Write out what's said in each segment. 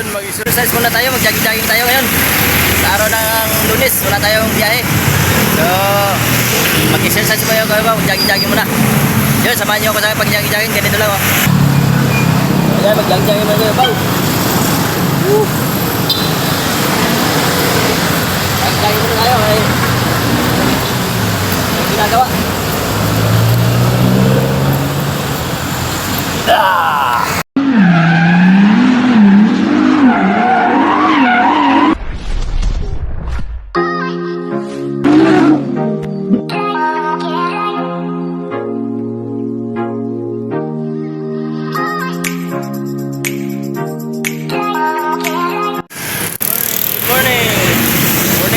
Ayun, mag-exercise muna tayo, mag-jogging tayo ngayon. Sa araw ng Lunes, wala tayong biyahe. So, mag-exercise mo yung kayo, mag-jogging muna. Yun, samahan niyo ako sa pag-jogging, ganito lang oh. Ayan, mag-jogging muna kayo, Pao. Mag-jogging muna tayo, ay ginagawa.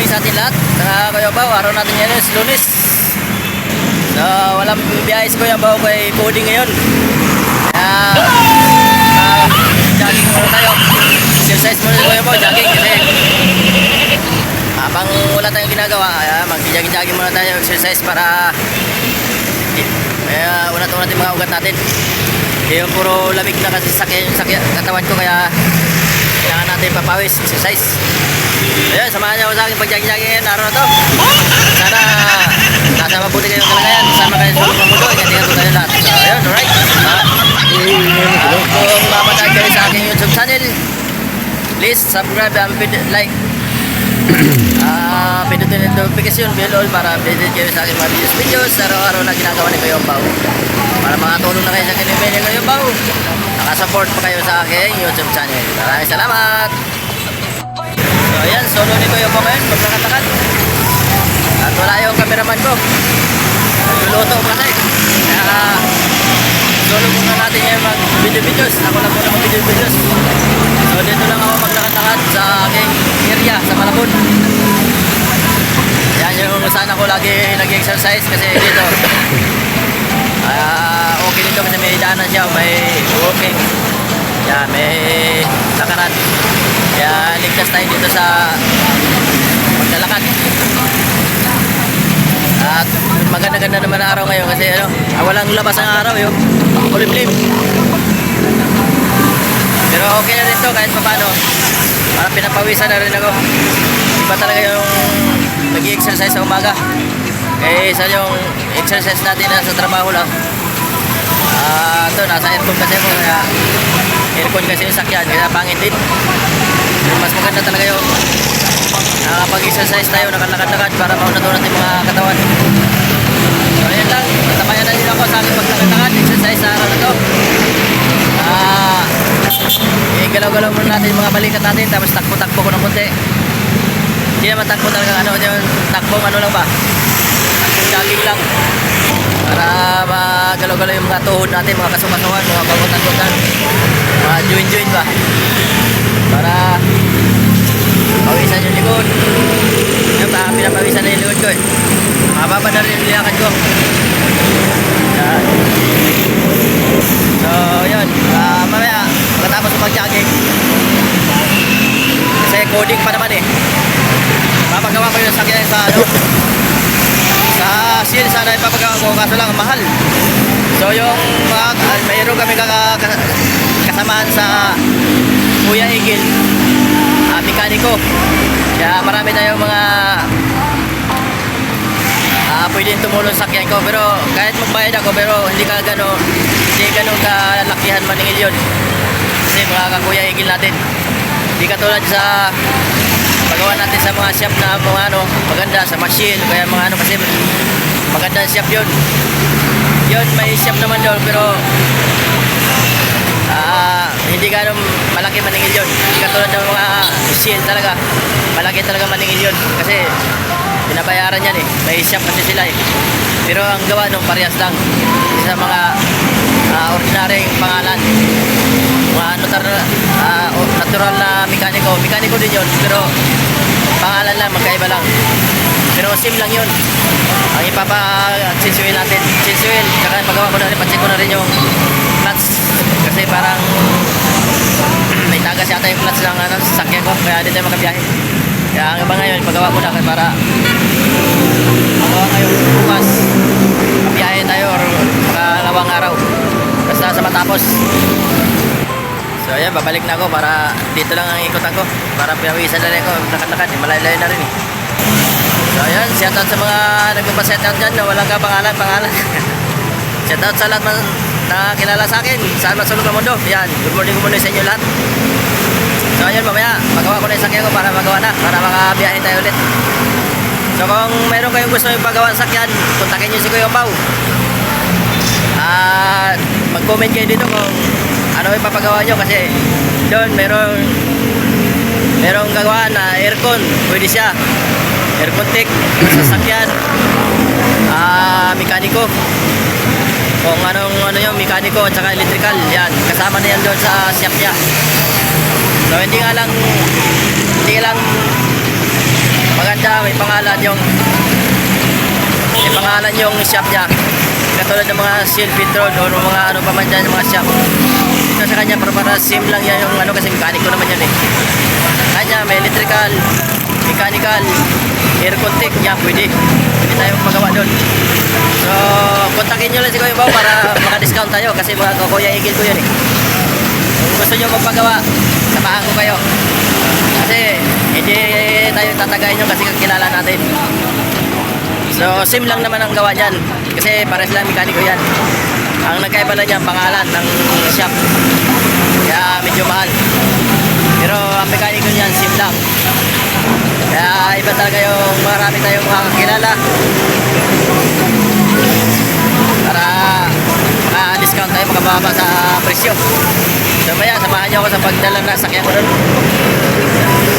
Sa atin lahat, Kuya Bao, araw natin yan is Lunes. So, walang biyahe si Kuya Bao kay coding ngayon. Kaya, jogging muna tayo. Exercise muna si Kuya Bao, jogging kasi habang wala tayong ginagawa, mag-jogging muna tayo, exercise para unat-unat natin mga ugat natin. Yung puro lamig na kasi sakit katawan ko, kaya kailangan natin papawis, exercise. Ayun, samahan niyo ako sa akin pag-jogging araw na to. Sana nasa mabuti kayong kalagayan. Sama kayo sa lupang mundo. Ingat-ingat po tayo lahat. So, ayun, alright. Kung mamatag kayo sa aking YouTube channel, please subscribe and like. Pindutin yung notification bell all para updated kayo sa aking mga videos araw-araw na ginagawa ni Kuya Bao. Para makatulong na kayo sa kinibay ni Kuya Bao. Nakasupport pa kayo sa aking YouTube channel. Maraming salamat. So ayan, solo ni Kuya Bao ngayon, maglakad-lakad. At wala yung cameraman ko. Nagluluto kasi. Kaya solo muna natin yung mag-video-videos. Ako lang muna mag-video-videos. So dito lang ako maglakad-lakad sa aking area, sa Malabon. Yan yung saan ako lagi nag-exercise kasi dito. Okay dito kasi may daanan siya, may walking. Yan, may lakaran. Kaya ligtas tayo dito sa maglalakad. At maganda-ganda naman ang araw ngayon kasi walang labas ang araw yun. Kulimlim. Pero okay na rin to kahit paano. Parang pinapawisan na rin ako. Iba talaga yung nag-i-exercise sa umaga. Eh isa yung exercise natin na sa trabaho lang. Ito, nasa aircon kasi ako. Kaya aircon kasi yung sakyan, kaya pangit din. Mas maganda talaga yung nakapag-exercise tayo, nakalakad-lakad para maunat-unat yung mga katawan. So ayan lang, natabayan na din ako sa aking paglakad-lakad, exercise sa araw na to. Galaw-galaw muna natin yung mga balikat natin, tapos takbo-takbo ko ng konti. Hindi naman takbo talaga, takbo lang ba? Takbo jogging lang. Para magalaw-galaw yung mga tuhod natin, mga kasumasuhan, mga bagutan-gutan, mga join-join ba? Para pawisan yung likod. Yung pinapawisan na yung likod ko eh. Mababa na rin yung liyakad ko. Yan. So yun, mamaya pagkatapos ng pag-jogging, kasi coding pa naman eh, papagawa ko yung sakyan sa sa seal, sana ipapagawa ko, kaso lang mahal. So yung mayroon kami kasamaan sa Kuya Igil, mekaniko. Kaya marami tayong mga pwedeng tumulong sa sakyan ko, pero kahit magbayad ako, pero hindi gano'ng kalakihan maningil yun. Kasi mga kakuya Igil natin, hindi katulad sa pagawa natin sa mga shop na mga maganda sa machine, kaya mga kasi maganda shop yun. Yun, may shop naman doon, pero hindi gano'ng malaki maningil yun. Hindi katulad ng mga machine talaga, malaki talaga maningil yun. Kasi binabayaran yan eh, may shop kasi sila eh. Pero ang gawa nung parehas lang sa mga ordinaryong pangalan, mga natural na mekaniko din yun, pero pangalan lang, magkaiba lang, pero sim lang yun. Ang ipapa-chinsuil natin, kaya pagawa ko na rin, pacheck ko na rin yung clutch kasi parang may tagas yata yung clutch ng sasakyan ko, kaya hindi tayo makabiyahe. Kaya ang iba ngayon, pagawa ko na para magawa kayo bukas, mabiyahe tayo or makalawang araw basta sa matapos. So ayan, babalik na ako para dito lang ang ikutan ko. Para pinawisan na rin ako, lakad-lakad, malayo-layo na rin eh. So ayan, shoutout sa mga nagpapasetout dyan na walang pangalan. Shoutout sa lahat na kilala sa akin, saan masulog ang mundo. Yan, good morning sa inyo lahat. So ayan, mamaya, magawa ko na yung sakyan ko para magawa na, para makabiyahe tayo ulit. So kung meron kayong gusto yung pagawa ng sakyan, kontakin nyo si Kuya Pao. At mag-comment kayo dito kung ano yung papagawa nyo kasi doon merong gagawa na aircon, pwede siya. Aircon tech, sasakyan, mekaniko. Kung ano yung mekaniko at saka electrical, yan, kasama na yan doon sa shop niya. So hindi lang maganda, may pangalan yung shop niya. Katulad ng mga Silvit Road o mga ano pa man dyan, yung mga shop. Dito sa kanya, para sim lang yan yung ano kasi mekaniko naman yan eh. Kanya, may electrical, mechanical, aircon tech, yan, pwede tayong magawa doon. So, kontakin nyo lang si Kuya Pao para maka-discount tayo kasi mga kuya igil ko yun eh. Kung gusto nyo magpagawa, samahan ko kayo. Kasi, hindi tayo tatagayin nyo kasi kilala natin. So, sim lang naman ang gawa dyan. Kasi pares lang mekaniko yan. Ang nagkaiba lang yan, pangalan ng shop. Kaya medyo mahal. Pero ang mekaniko niyan, sim lang. Kaya iba talaga yung marami tayong makakilala. Para maka-discount tayo, makababa sa presyo. So kaya, samahan nyo ako sa pagdala na sakyan ko doon.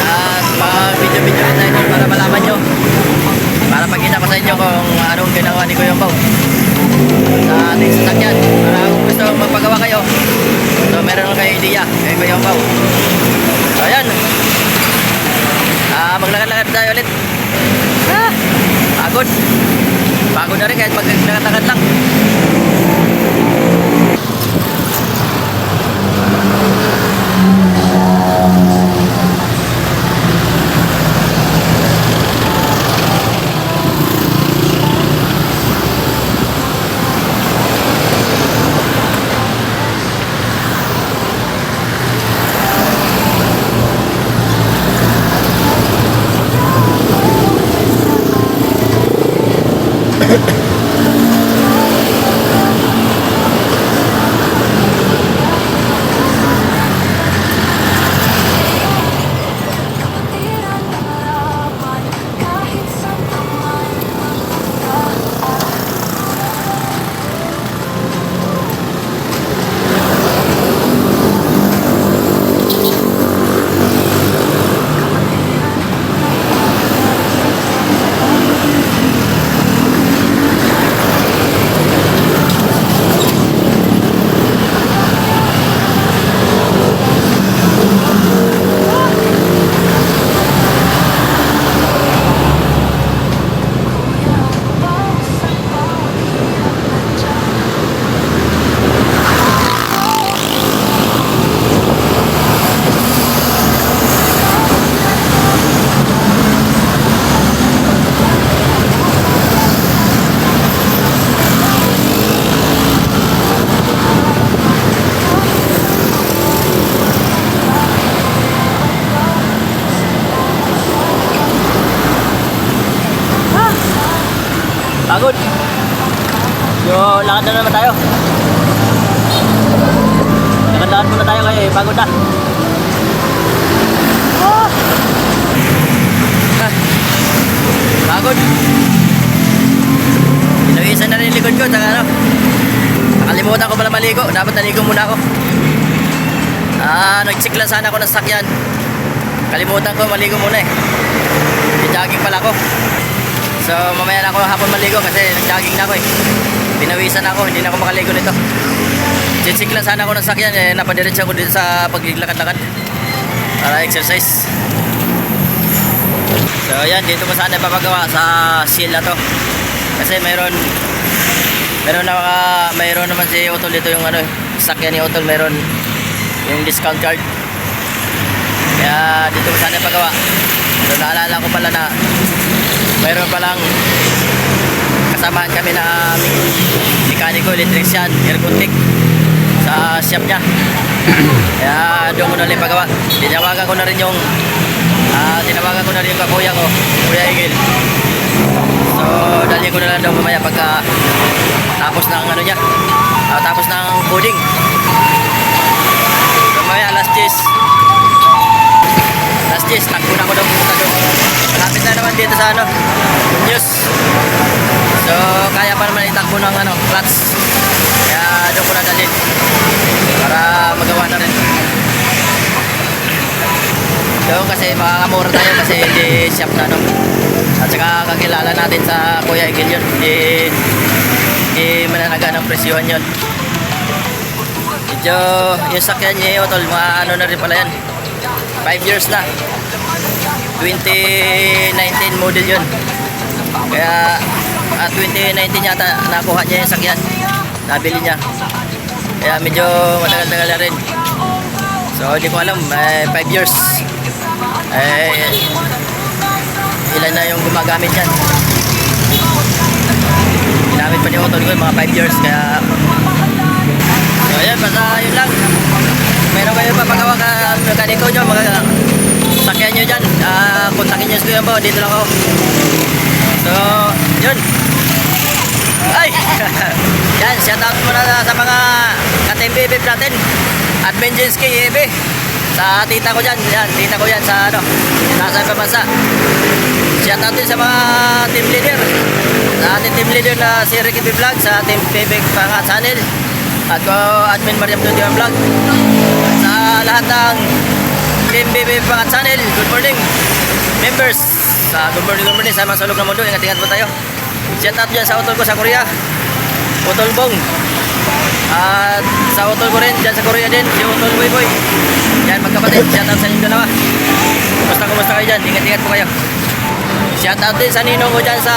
At mag-video-video tayo doon para malaman nyo. Para pagkita ko sa inyo kung anong ginawa ni Kuya Pao sa ating sasakyan. Para kung gusto magpagawa kayo, so meron kayo idea kay Kuya Pao. So ayan, maglakad-lakad tayo ulit. Pagod na rin kahit maglakad-lakad lang. Pagod. So, lakad na naman tayo. Lakad-lakad muna tayo kayo, pagod na. Pagod. Pinawisan na rin yung likod ko, saka ano. Nakalimutan ko pala maligo, dapat naligo muna ako. Nag-check lang sana ako ng sakyan. Kalimutan ko, maligo muna eh. Jogging pala ako. So mamaya na ako hapon maligo kasi nag-jogging na ako eh. Pinawisan na ako, hindi na ako makaligo nito. Check lang sana ako ng sakyan eh, napadiretso ako dito sa paglilakad-lakad para exercise. So ayan, dito ko sana ipapagawa sa seal na to. Kasi mayroon naman si Otol dito yung ano, sakyan ni Otol, mayroon yung discount card. Kaya dito ko sana ipagawa. So naalala ko pala na mayroon palang kasamahan kami na mekaniko, electrician, aircon tech sa shop niya. Kaya doon ko na rin pagawa. Tinawagan ko na rin yung kakuya ko, Kuya Igil. So, dali ko na lang daw mamaya pagka tapos ng ano niya, tapos ng coding. So, mamaya last cheese, takbo na ko daw pumunta doon. Malapit na naman dito sa ano, news. So, kaya pa naman itakbo ng ano, clutch. Kaya doon ko na dalhin para magawa na rin. Doon kasi makakamura tayo kasi hindi shop na no. At saka kakilala natin sa Kuya Igil yun. Hindi mananaga ng presyohan yun. Medyo yung sakyan niya tol, mga ano na rin pala yan. 5 years na. 2019 model yun. Kaya 2019 yata nakuha niya yung sakyan. Nabili niya. Kaya medyo matagal-tagal na rin. So hindi ko alam, 5 years. Ilan na yung gumagamit yan. Ginamit pa ni Otol ko yung mga 5 years. Kaya so ayan, basta yun lang. Meron kayo papagawa ka mekaniko nyo, mga sakyan nyo dyan, kontakin nyo sa kuya mo, dito lang ako. So yun. Ay! Yan, shout out muna sa mga ka-team natin at Benjinski EB. Sa tita ko dyan, tita ko yan sa ano, nasa pambansa. Shout out din sa mga team leader. Sa ating team leader na si Ricky B Vlog, sa team Bebek Panga Channel, at ko admin Mariam Tudian Vlog. Sa lahat ng team Bebek Panga Channel, good morning members. Good morning sa mga sulok ng mundo. Ingat-ingat po tayo. Shout out dyan sa utol ko sa Korea, Utol Bong. At sa utol ko rin dyan sa Korea din, si Utol Boy Boy. Yan, magkapatid, shout out sa inyong dalawa. Kumusta kayo dyan, ingat-ingat po kayo. Shout out din sa ninong ko dyan sa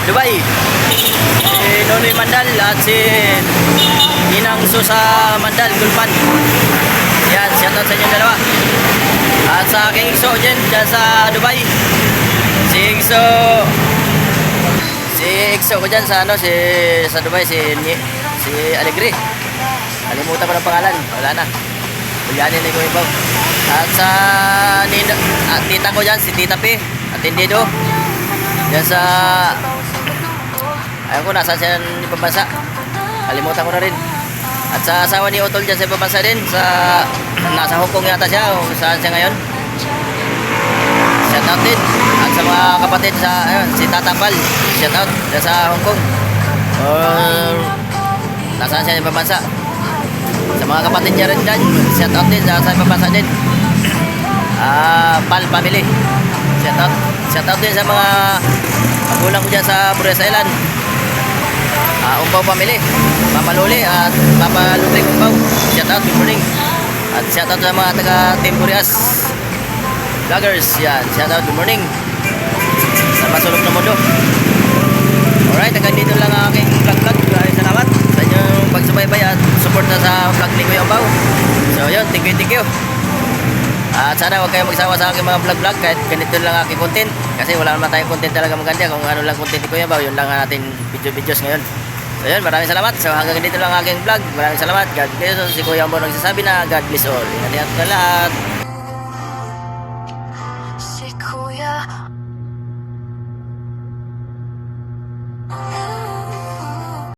Dubai, si Nonoy Mandal at si Ninang Su sa Mandal, Gulpan. Yan, shout out sa inyong dalawa. At sa aking Ikso dyan sa Dubai, si Ikso ko dyan sa ano, sa Dubai, si Alegre. Kalimutan ko ng pangalan, wala na. Bulyanin ni Kuya Bob. At sa tita ko dyan, si Tita P at Indido. Dyan sa ayun ko, nasaan siya ni Pambansa. Kalimutan ko na rin. At sa asawa ni Otol dyan sa Pambansa din, nasa Hong Kong yata siya o saan siya ngayon. Shout out din. At sa mga kapatid sa ayun, si Tata Pal, shout out dyan sa Hong Kong. Nasaan siya ni Pambansa. Sa mga kapatid niya rin dyan, shout out din sa Pambansa din. Pal family, shout out din sa mga magulang ko dyan sa Bures Island. Umpaw family, Papa Luli at Papa Ludwig Umpaw, shout out, good morning. At shout out sa mga taga Team Burias vloggers, yan, shout out, good morning sa masulok na mundo. Alright, hanggang dito lang ang aking vlog. Maraming salamat sa inyong pagsubaybay at support na sa vlog ni Kuya Umpaw. So yun, thank you. At sana huwag kayong magsawa sa aking mga vlog kahit ganito lang aking content. Kasi wala naman tayong content talaga maganda. Kung ano lang content ni Kuya Umpaw, yun lang natin videos ngayon. So yun, maraming salamat. So hanggang dito lang aking vlog. Maraming salamat. God bless all. Si Kuya Umpaw nagsasabi na God bless all. Ingat-ingat na lahat.